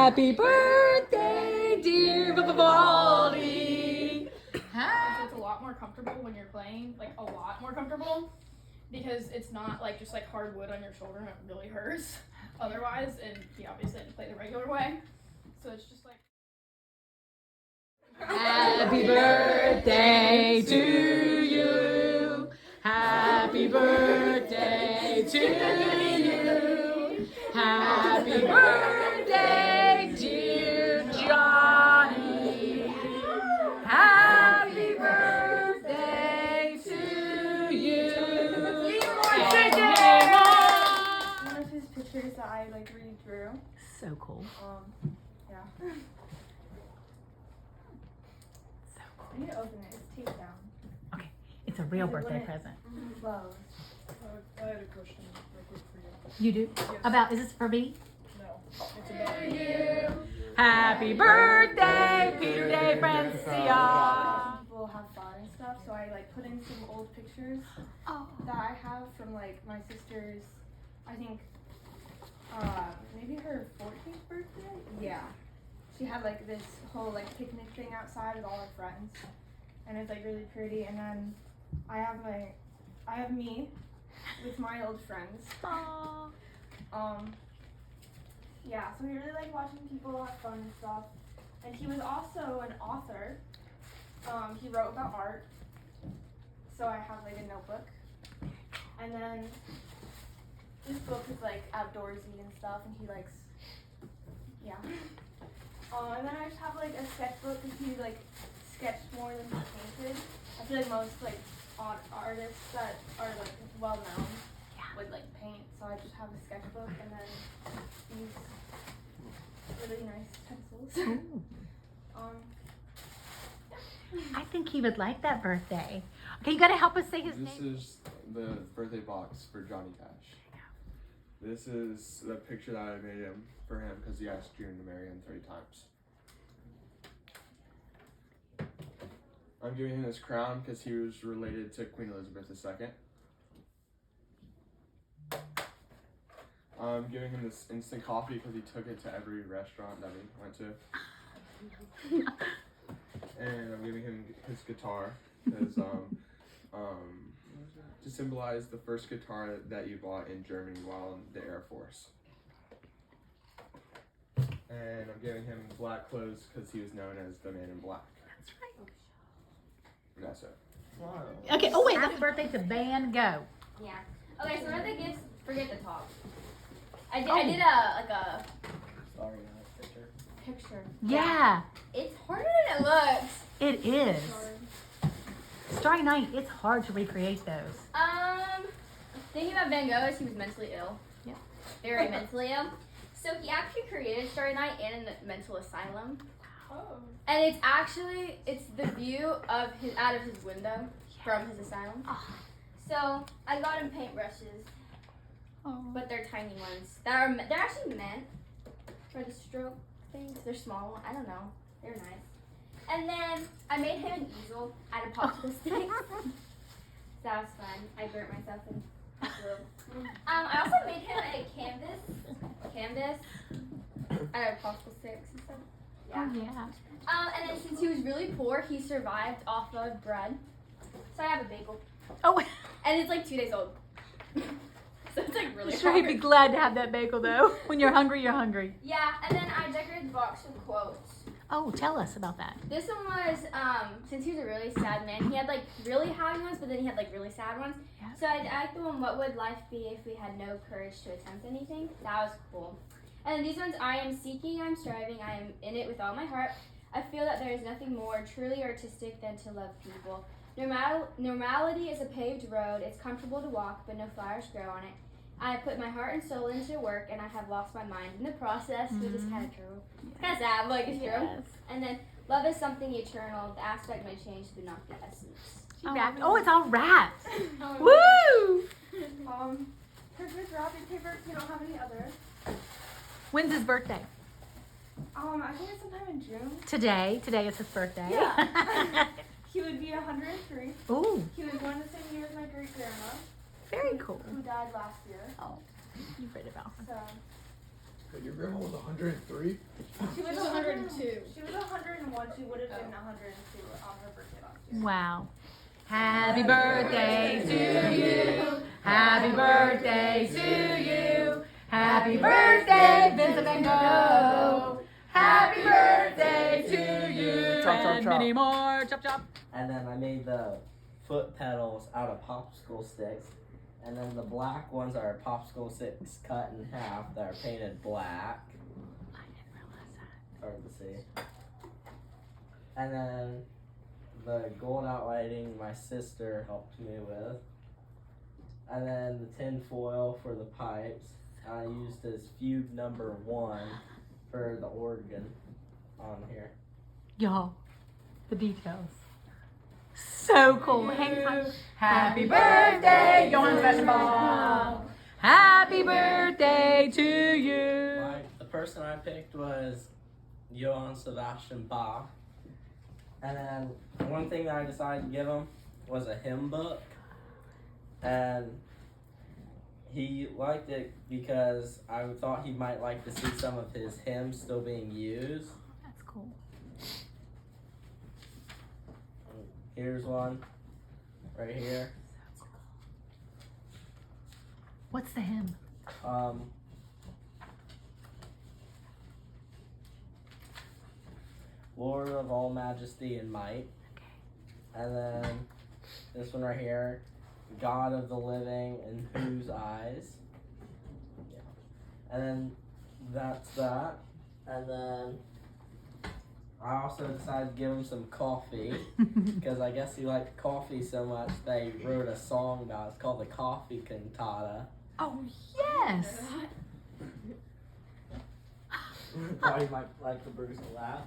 Happy birthday, dear Vivaldi. So it's a lot more comfortable when you're playing, like a lot more comfortable, because it's not like just like hard wood on your shoulder and it really hurts otherwise, and he obviously didn't play the regular way, so it's just like. Happy birthday to you. Happy birthday to you. Happy birthday, dear Johnny. Happy birthday to you. One of his pictures that I like redrew. So cool. Yeah. I need to open it. It's taped down. Okay, it's a real birthday present. Closed. I had a question real quick for you. You do? Yes. About, is this for me? No, it's about you. Happy birthday, Peter Day Francia. People have fun and stuff, so I like put in some old pictures Oh. that I have from like my sister's, I think, maybe her 14th birthday? Yeah. She had like this whole like picnic thing outside with all her friends, and it's like really pretty. And then I have me with my old friends. Aww. Yeah, so we really like watching people have fun and stuff. And he was also an author. He wrote about art. So I have like a notebook. And then this book is like outdoorsy and stuff, and he likes, yeah. And then I just have like a sketchbook because he like sketched more than he painted. I feel like most like artists that are like well known would like paint. So I just have a sketchbook and then these really nice pencils. I think he would like that birthday. Okay, you gotta help us say his This name. is the birthday box for Johnny Cash. This is the picture that I made him for him because he asked June to marry him 3 times. I'm giving him this crown because he was related to Queen Elizabeth II. I'm giving him this instant coffee because he took it to every restaurant that he went to. And I'm giving him his guitar because to symbolize the first guitar that you bought in Germany while in the Air Force. And I'm giving him black clothes because he was known as the Man in Black. That's right. And that's it. Okay, oh wait, happy birthday to Van Gogh. Yeah. Okay, so what are the gifts? Forget the top. I did a Sorry, nice picture. picture. Yeah, It's harder than it looks. it is. Starry Night, it's hard to recreate those. Thinking about Van Gogh is he was mentally ill. Yeah. Very mentally ill. So he actually created Starry Night in a mental asylum. Oh. And it's the view of his out of his window from his asylum. Oh. So I got him paintbrushes, Oh. but they're tiny ones. They're actually meant for the stroke things. They're small. I don't know. They're nice. And then I made him an easel out of popsicle sticks. That was fun. I burnt myself in glue. I also made him a canvas out of popsicle sticks and stuff. Yeah. Oh, yeah. And then since he was really poor, he survived off of bread. So I have a bagel, Oh, and it's like 2 days old. So it's like really I'm sure he'd be hard. glad to have that bagel though. When you're hungry, you're hungry. Yeah, and then I decorated the box with quotes. Oh, tell us about that. This one was, since he was a really sad man, he had like really happy ones, but then he had like really sad ones. Yeah. So I liked the one, what would life be if we had no courage to attempt anything? That was cool. And then these ones, I am seeking, I'm striving, I am in it with all my heart. I feel that there is nothing more truly artistic than to love people. Normality is a paved road, it's comfortable to walk, but no flowers grow on it. I put my heart and soul into work, and I have lost my mind in the process, which is kind of true. Kind of sad, but like it's true. Yes. And then, love is something eternal. The aspect may change, but not the essence. Oh, it's all wrapped. Woo! Perfect wrapping paper. If you don't have any other. When's his birthday? I think it's sometime in June. Today. Today is his birthday. Yeah. He would be 103. Ooh, He was born the same year as my great grandma, very cool. who died last year. Oh, you've read about her. So Your grandma was 103? She was She was 102. She was 101. She would have been 102 on her birthday last year. Wow. Happy birthday to you. Happy birthday to you. Happy birthday, Vincent Van Gogh. Happy birthday to you. Chop, chop, And chop. many more. Chop, chop. And then I made the foot pedals out of popsicle sticks. And then the black ones are popsicle sticks cut in half that are painted black. I didn't realize that. Hard to see. And then the gold outlighting my sister helped me with. And then the tin foil for the pipes. And I used this Fugue number 1 for the organ on here. Y'all, the details. So cool. Hang time. Happy birthday, Johann Sebastian Bach. Happy birthday to you. The person I picked was Johann Sebastian Bach. And then one thing that I decided to give him was a hymn book. And he liked it because I thought he might like to see some of his hymns still being used. That's cool. Here's one right here. What's the hymn? Lord of all majesty and might. And then this one right here, God of the living in whose eyes. Yeah. And then that's that. And then I also decided to give him some coffee because I guess he liked coffee so much they wrote a song about it. It's called the Coffee Cantata. Oh, yes. Thought he might like the Bruce to laugh.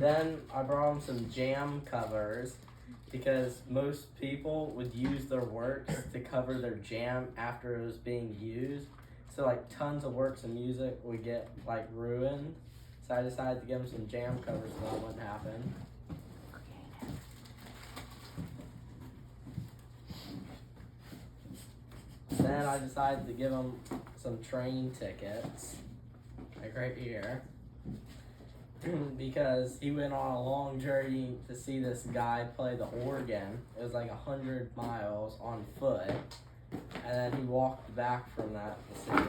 Then I brought him some jam covers because most people would use their works to cover their jam after it was being used. So like tons of works of music would get like ruined. So I decided to give him some jam covers so that wouldn't happen. Then I decided to give him some train tickets, like right here, because he went on a long journey to see this guy play the organ. It was like 100 miles on foot, and then he walked back from that to see,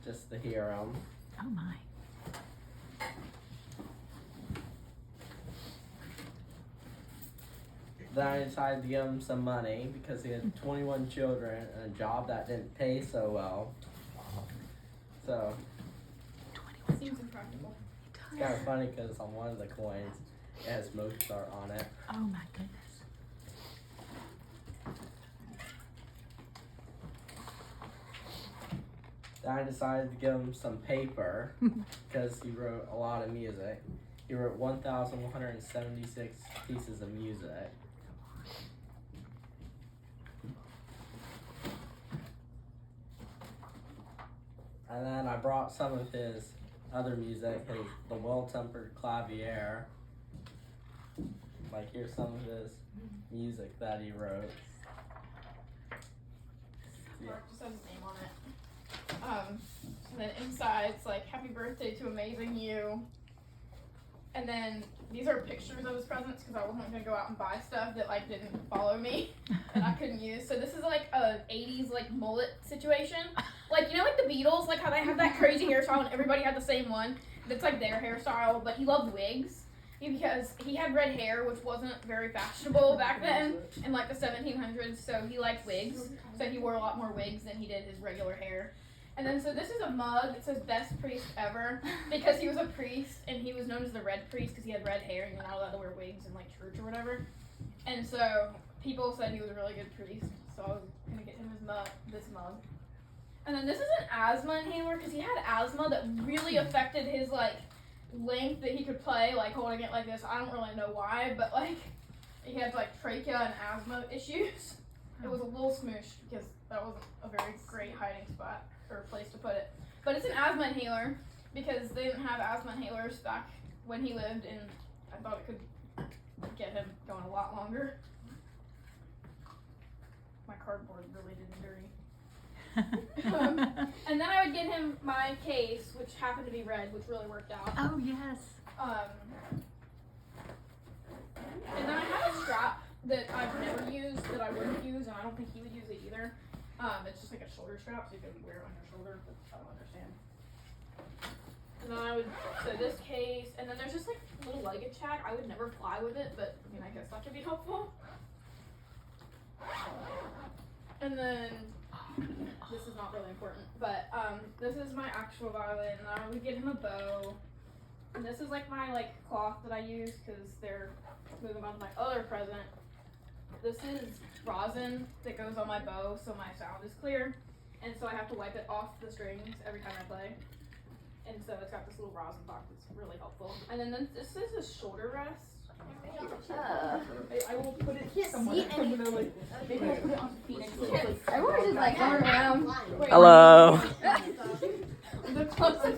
just to hear him. Oh, my. Then I decided to give him some money because he had 21 children and a job that didn't pay so well. So Seems impractical. it's kind of funny because on one of the coins it has Mozart on it. Oh, my goodness. Then I decided to give him some paper because he wrote a lot of music. He wrote 1,176 pieces of music. And then I brought some of his other music, the Well-Tempered Clavier. Like here's some of his music that he wrote. Mark just has his name on it. And then inside it's like happy birthday to amazing you. And then these are pictures of his presents because I wasn't gonna go out and buy stuff that like didn't follow me and I couldn't use. So this is like a 80s like mullet situation. Like you know like the Beatles, like how they have that crazy hairstyle and everybody had the same one. That's like their hairstyle, but he loved wigs. Because he had red hair, which wasn't very fashionable back then in like the 1700s, so he liked wigs. So he wore a lot more wigs than he did his regular hair. And then so this is a mug that says best priest ever because he was a priest and he was known as the red priest because he had red hair and you're not allowed to wear wigs in like church or whatever. And so people said he was a really good priest, so I was gonna get him this mug. And then this is an asthma inhaler because he had asthma that really affected his like length that he could play, like holding it like this. I don't really know why, but like he had like trachea and asthma issues. It was a little smooshed because that wasn't a very great hiding spot or place to put it. But it's an asthma inhaler because they didn't have asthma inhalers back when he lived, and I thought it could get him going a lot longer. My cardboard really didn't dirty. And then I would get him my case, which happened to be red, which really worked out. Oh yes. And then I have a strap that I've never used, that I wouldn't use, and I don't think he would use it either. It's just like a shoulder strap, so you can wear it on your shoulder, but I don't understand. And then I would, so this case, and then there's just like a little luggage tag. I would never fly with it, but I mean, I guess that could be helpful. And then, this is not really important, but this is my actual violin, and I would get him a bow. And this is like my like cloth that I use because they're moving on to my other present. This is rosin that goes on my bow so my sound is clear. And so I have to wipe it off the strings every time I play. And so it's got this little rosin box that's really helpful. And then this is a shoulder rest. I will put it somewhere. I'm gonna, like, maybe I'll put it on Phoenix. Everyone's just like going around. Wait, Hello. the club the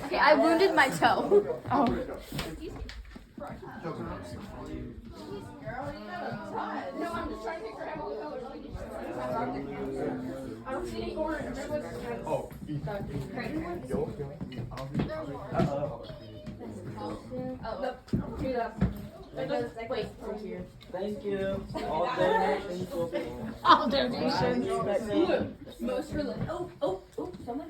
Okay, I wounded my toe. No, I'm just trying to figure out what color. I don't see any orange. Oh. Wait. Thank you. All donations will be. All donations. Most related. Oh, someone